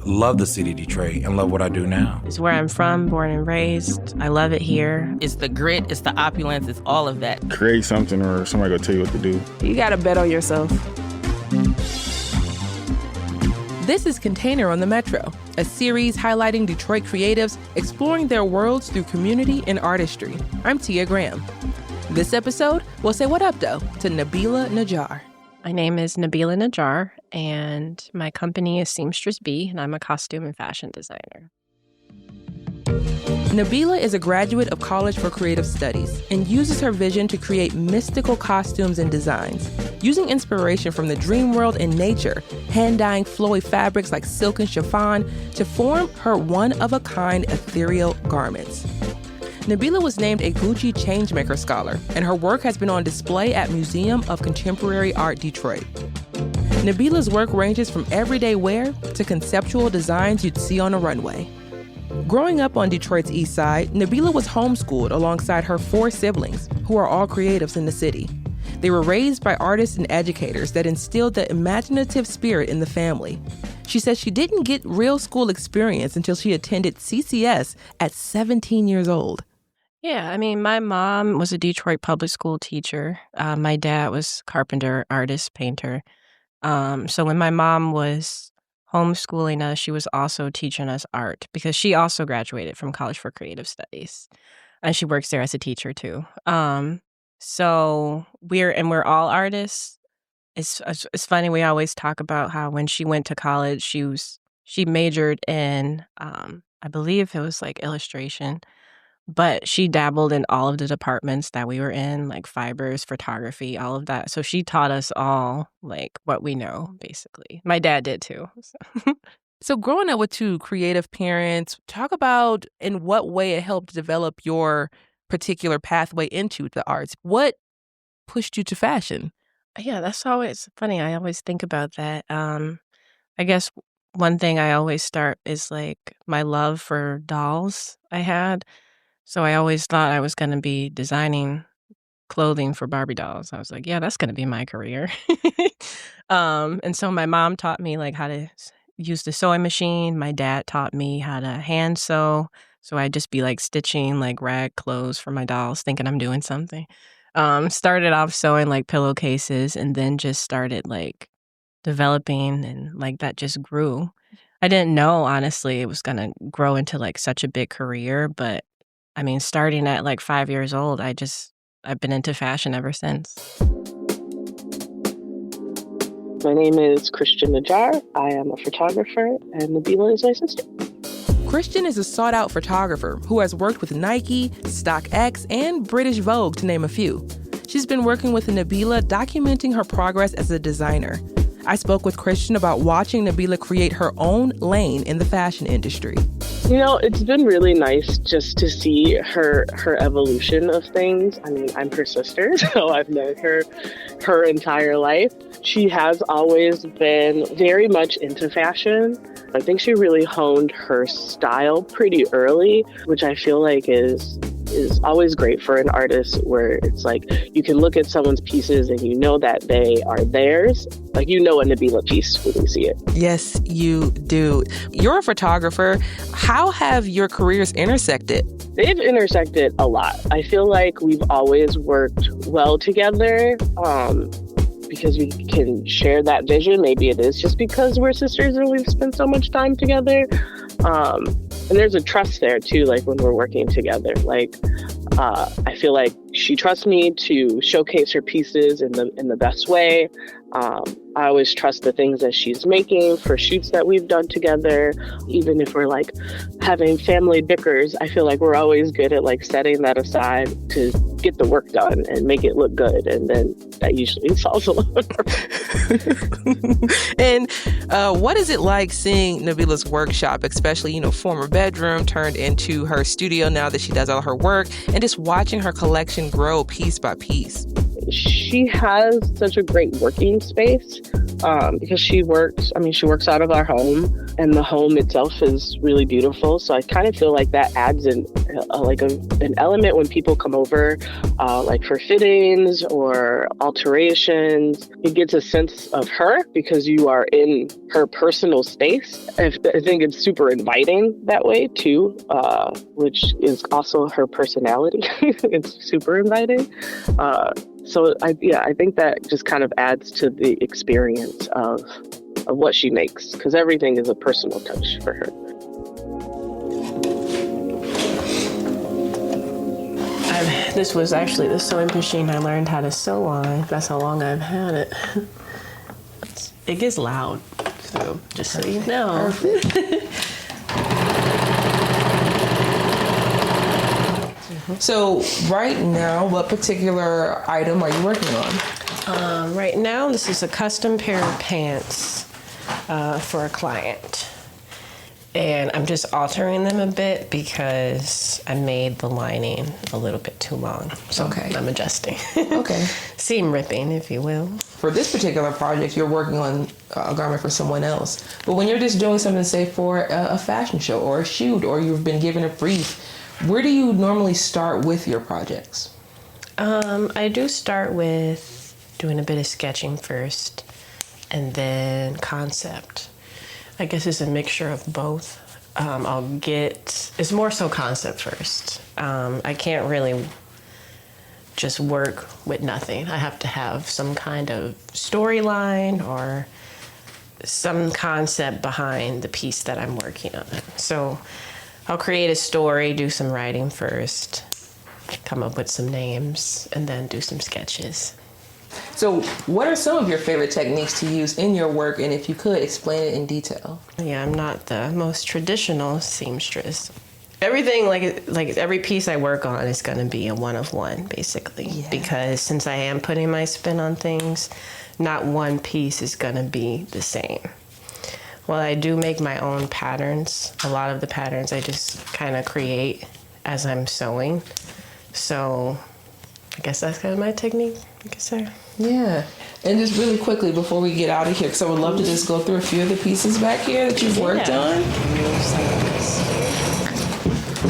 love the city of Detroit and love what I do now. It's where I'm from, born and raised. I love it here. It's the grit, it's the opulence, it's all of that. Create something or somebody will tell you what to do. You gotta bet on yourself. This is Container on the Metro, a series highlighting Detroit creatives exploring their worlds through community and artistry. I'm Tia Graham. This episode, we'll say what up, though, to Nabeela Najjar. My name is Nabeela Najjar, and my company is Seamstress B, and I'm a costume and fashion designer. Nabeela is a graduate of College for Creative Studies and uses her vision to create mystical costumes and designs, using inspiration from the dreamworld and nature, hand-dyeing flowy fabrics like silk and chiffon to form her one-of-a-kind ethereal garments. Nabeela was named a Gucci Changemaker Scholar, and her work has been on display at Museum of Contemporary Art Detroit. Nabeela's work ranges from everyday wear to conceptual designs you'd see on a runway. Growing up on Detroit's east side, Nabeela was homeschooled alongside her 4 siblings, who are all creatives in the city. They were raised by artists and educators that instilled the imaginative spirit in the family. She says she didn't get real school experience until she attended CCS at 17 years old. Yeah, I mean, my mom was a Detroit public school teacher. My dad was carpenter, artist, painter. So when my mom was homeschooling us, she was also teaching us art because she also graduated from College for Creative Studies, and she works there as a teacher too. So we're all artists. It's funny, we always talk about how when she went to college, she majored in I believe it was like illustration, but she dabbled in all of the departments that we were in, like fibers, photography, all of that. So she taught us all like what we know, basically. My dad did too. So growing up with 2 creative parents, talk about in what way it helped develop your particular pathway into the arts. What pushed you to fashion? Yeah, that's always funny. I always think about that. I guess one thing I always start is like my love for dolls I had. So I always thought I was going to be designing clothing for Barbie dolls. I was like, yeah, that's going to be my career. And so my mom taught me like how to use the sewing machine. My dad taught me how to hand sew. So I'd just be like stitching like rag clothes for my dolls, thinking I'm doing something. Started off sewing like pillowcases and then just started like developing, and like that just grew. I didn't know, honestly, it was going to grow into like such a big career, but I mean, starting at like 5 years old, I've been into fashion ever since. My name is Christian Najjar. I am a photographer, and Nabeela is my sister. Christian is a sought-out photographer who has worked with Nike, StockX, and British Vogue, to name a few. She's been working with Nabeela, documenting her progress as a designer. I spoke with Christian about watching Nabeela create her own lane in the fashion industry. You know, it's been really nice just to see her evolution of things. I mean, I'm her sister, so I've known her entire life. She has always been very much into fashion. I think she really honed her style pretty early, which I feel like is always great for an artist, where it's like you can look at someone's pieces and you know that they are theirs. Like, you know a Nabeela piece when you see it. Yes, you do. You're a photographer. How have your careers intersected? They've intersected a lot. I feel like we've always worked well together because we can share that vision. Maybe it is just because we're sisters and we've spent so much time together. And there's a trust there too, like when we're working together. Like, I feel like she trusts me to showcase her pieces in the best way. I always trust the things that she's making for shoots that we've done together. Even if we're like having family bickers, I feel like we're always good at like setting that aside to get the work done and make it look good. And then that usually solves a lot of problems. And what is it like seeing Nabeela's workshop, especially, former bedroom turned into her studio now that she does all her work, and just watching her collection grow piece by piece? She has such a great working space. because she works out of our home, and the home itself is really beautiful. So I kind of feel like that adds an element when people come over, like for fittings or alterations. It gets a sense of her because you are in her personal space. I think it's super inviting that way too, which is also her personality. It's super inviting. So I think that just kind of adds to the experience of what she makes, because everything is a personal touch for her. This was actually the sewing machine I learned how to sew on. That's how long I've had it. It gets loud, so just so you know. So right now, what particular item are you working on? Right now, this is a custom pair of pants for a client. And I'm just altering them a bit because I made the lining a little bit too long. So I'm adjusting. Okay. Seam ripping, if you will. For this particular project, you're working on a garment for someone else. But when you're just doing something, say, for a fashion show or a shoot, or you've been given a brief, where do you normally start with your projects? I do start with doing a bit of sketching first, and then concept. I guess it's a mixture of both. It's more so concept first. I can't really just work with nothing. I have to have some kind of storyline or some concept behind the piece that I'm working on. So I'll create a story, do some writing first, come up with some names, and then do some sketches. So what are some of your favorite techniques to use in your work, and if you could, explain it in detail? Yeah, I'm not the most traditional seamstress. Everything, like every piece I work on is going to be a one of one, basically, because since I am putting my spin on things, not one piece is going to be the same. While I do make my own patterns, a lot of the patterns I just kind of create as I'm sewing. So I guess that's kind of my technique, you could say. Yeah. And just really quickly before we get out of here, because I would love to just go through a few of the pieces back here that you've worked on.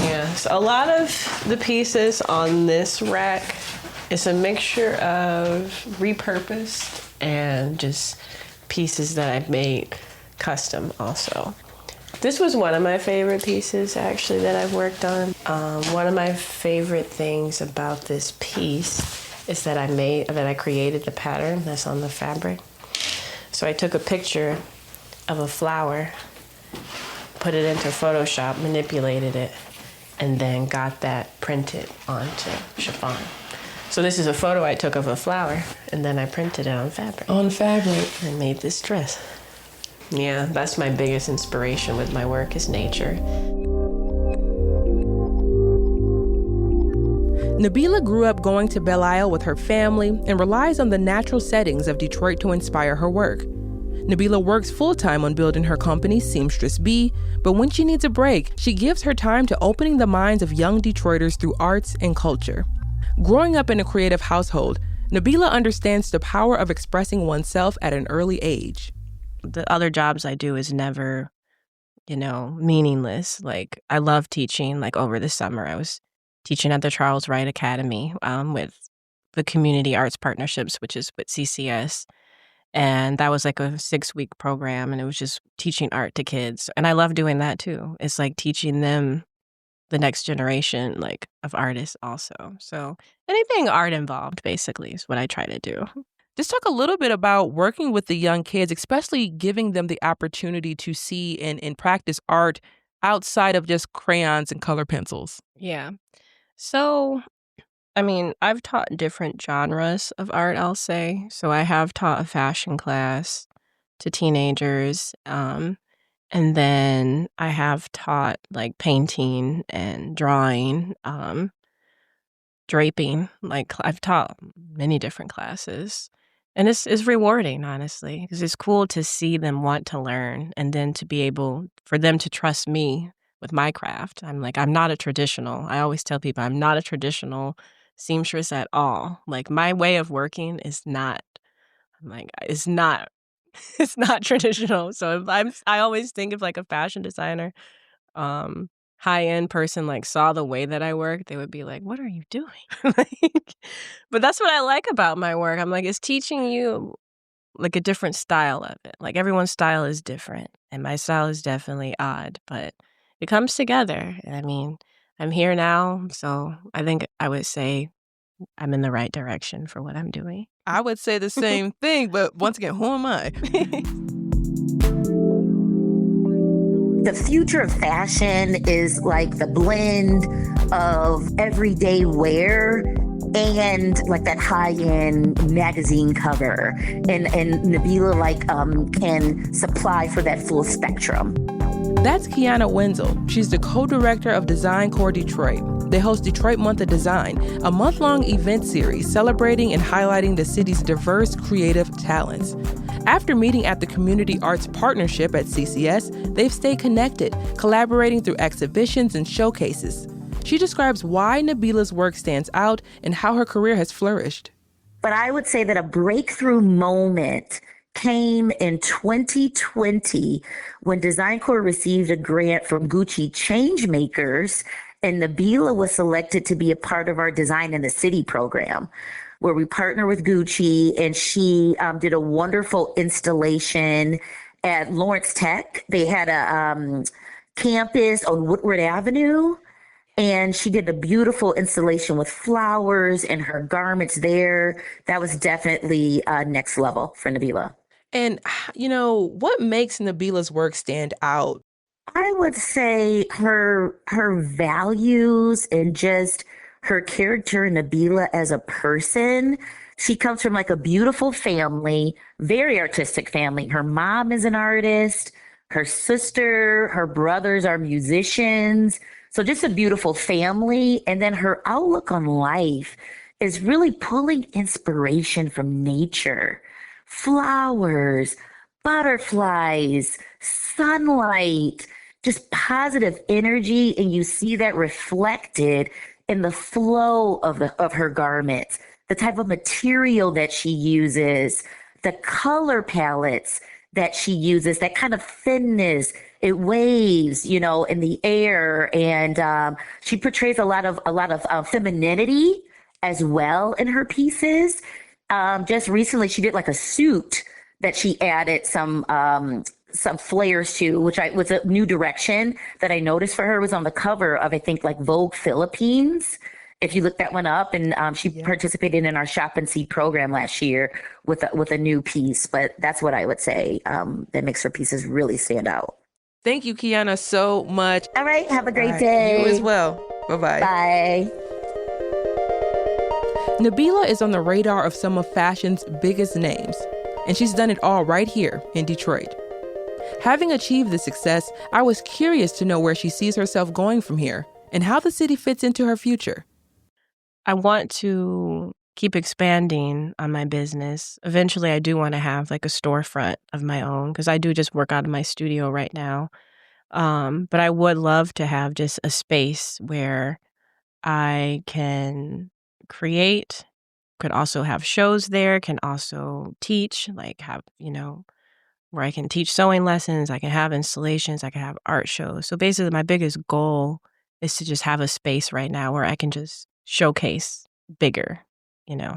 Yeah, so a lot of the pieces on this rack is a mixture of repurposed and just pieces that I've made custom also. This was one of my favorite pieces actually that I've worked on. One of my favorite things about this piece is that I created the pattern that's on the fabric. So I took a picture of a flower, put it into Photoshop, manipulated it, and then got that printed onto chiffon. So this is a photo I took of a flower, and then I printed it on fabric. On fabric. And made this dress. Yeah, that's my biggest inspiration with my work is nature. Nabeela grew up going to Belle Isle with her family and relies on the natural settings of Detroit to inspire her work. Nabeela works full-time on building her company, Seamstress B, but when she needs a break, she gives her time to opening the minds of young Detroiters through arts and culture. Growing up in a creative household, Nabeela understands the power of expressing oneself at an early age. The other jobs I do is never, meaningless. Like, I love teaching. Like, over the summer, I was teaching at the Charles Wright Academy with the Community Arts Partnerships, which is with CCS. And that was like a 6-week program, and it was just teaching art to kids. And I love doing that too. It's like teaching them the next generation, like, of artists also. So anything art involved, basically, is what I try to do. Just talk a little bit about working with the young kids, especially giving them the opportunity to see and practice art outside of just crayons and color pencils. Yeah. So, I've taught different genres of art, I'll say. So I have taught a fashion class to teenagers. And then I have taught like painting and drawing, draping. Like, I've taught many different classes. And it's rewarding, honestly, because it's cool to see them want to learn and then to be able for them to trust me with my craft. I'm not a traditional. I always tell people I'm not a traditional seamstress at all. Like, my way of working is not It's not traditional. So I always think if like a fashion designer, high-end person like saw the way that I work, they would be like, "What are you doing?" Like, but that's what I like about my work. I'm like, it's teaching you like a different style of it. Like everyone's style is different, and my style is definitely odd, but it comes together. I mean, I'm here now, so I think I would say I'm in the right direction for what I'm doing. I would say the same thing, but once again, who am I? The future of fashion is like the blend of everyday wear and like that high-end magazine cover. And Nabeela can supply for that full spectrum. That's Kiana Wenzel. She's the co-director of Design Core Detroit. They host Detroit Month of Design, a month-long event series celebrating and highlighting the city's diverse creative talents. After meeting at the Community Arts Partnership at CCS, they've stayed connected, collaborating through exhibitions and showcases. She describes why Nabeela's work stands out and how her career has flourished. But I would say that a breakthrough moment came in 2020 when Design Core received a grant from Gucci Changemakers, and Nabeela was selected to be a part of our Design in the City program, where we partner with Gucci, and she did a wonderful installation at Lawrence Tech. They had a campus on Woodward Avenue, and she did a beautiful installation with flowers and her garments there. That was definitely next level for Nabeela. And, what makes Nabeela's work stand out? I would say her values and just her character, Nabeela, as a person. She comes from like a beautiful family, very artistic family. Her mom is an artist. Her sister, her brothers are musicians. So just a beautiful family. And then her outlook on life is really pulling inspiration from nature. Flowers, butterflies, sunlight, just positive energy. And you see that reflected in the flow of her garments, the type of material that she uses, the color palettes that she uses, that kind of thinness. It waves, in the air, and she portrays a lot of femininity as well in her pieces. Just recently, she did like a suit that she added some flares to, which was a new direction that I noticed for her. Was on the cover of, I think, like Vogue Philippines. If you look that one up, and she participated in our Shop and See program last year with a new piece. But that's what I would say that makes her pieces really stand out. Thank you, Kiana, so much. All right, have a great day. You as well. Bye-bye. Bye. Nabeela is on the radar of some of fashion's biggest names, and she's done it all right here in Detroit. Having achieved this success, I was curious to know where she sees herself going from here and how the city fits into her future. I want to keep expanding on my business. Eventually, I do want to have like a storefront of my own, because I do just work out of my studio right now. But I would love to have just a space where I can create, could also have shows there, can also teach, like have, where I can teach sewing lessons, I can have installations, I can have art shows. So basically my biggest goal is to just have a space right now where I can just showcase bigger,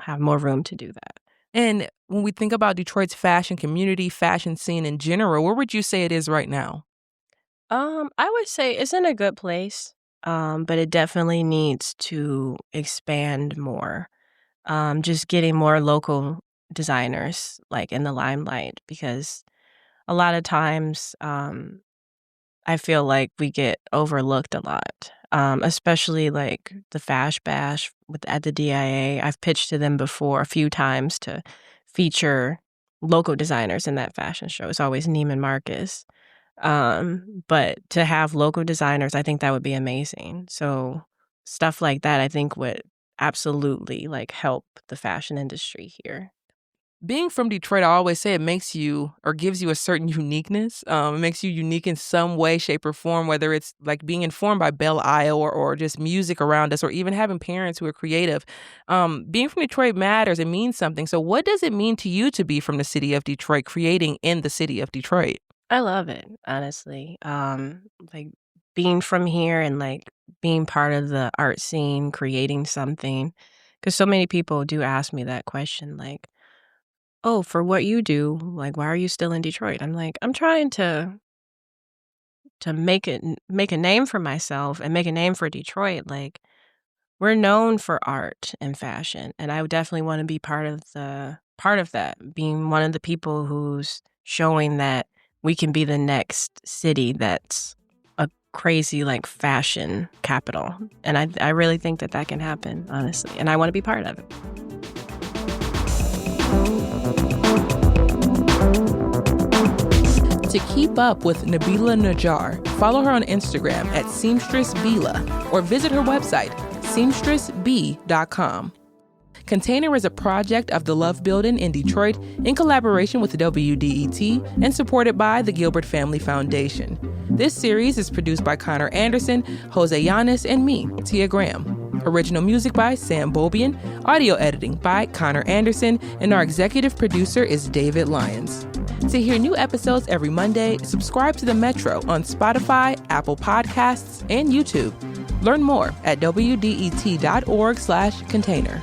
have more room to do that. And when we think about Detroit's fashion community, fashion scene in general, where would you say it is right now? I would say it's in a good place, but it definitely needs to expand more. Just getting more local designers like in the limelight, because a lot of times I feel like we get overlooked a lot, especially like the Fash Bash at the DIA. I've pitched to them before a few times to feature local designers in that fashion show. It's always Neiman Marcus. But to have local designers, I think that would be amazing. So stuff like that, I think would absolutely like help the fashion industry here. Being from Detroit, I always say it makes you or gives you a certain uniqueness. It makes you unique in some way, shape, or form, whether it's like being informed by Belle Isle or just music around us, or even having parents who are creative. Being from Detroit matters. It means something. So what does it mean to you to be from the city of Detroit, creating in the city of Detroit? I love it, honestly. Like being from here and like being part of the art scene, creating something. Because so many people do ask me that question, like, oh, for what you do, like, why are you still in Detroit? I'm like, I'm trying to make a name for myself and make a name for Detroit. Like, we're known for art and fashion, and I would definitely want to be part of that, being one of the people who's showing that we can be the next city that's a crazy like fashion capital. And I really think that can happen, honestly, and I want to be part of it. To keep up with Nabeela Najjar, follow her on Instagram at seamstressbeela or visit her website, seamstressb.com. Container is a project of the Love Building in Detroit in collaboration with WDET and supported by the Gilbert Family Foundation. This series is produced by Connor Anderson, Jose Yanis, and me, Tia Graham. Original music by Sam Bobian, audio editing by Connor Anderson, and our executive producer is David Lyons. To hear new episodes every Monday, subscribe to The Metro on Spotify, Apple Podcasts, and YouTube. Learn more at wdet.org/container.